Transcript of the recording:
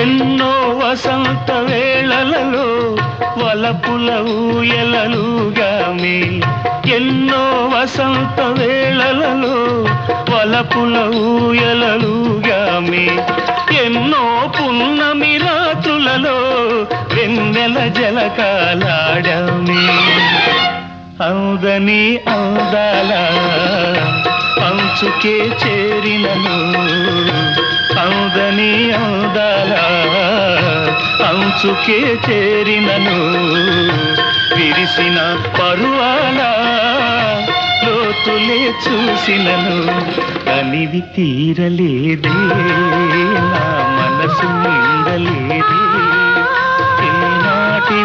ఎన్నో వసంత వేళలలో వలపుల ఊయలలుగామి, ఎన్నో వసంత వేళలలో వలపుల ఊయలలుగామి, ఎన్నో పున్నమి రాత్రులలో వెన్నెల జలకాలాడామి. అందని అందాల అంచుకే చేరినను, అందని అందాల అంచుకే చేరినను, విరిసిన పరువాల లోతులే చూసినను, అనివి తీరలేదే నా మనసు నిండలేదే, ఏనాటి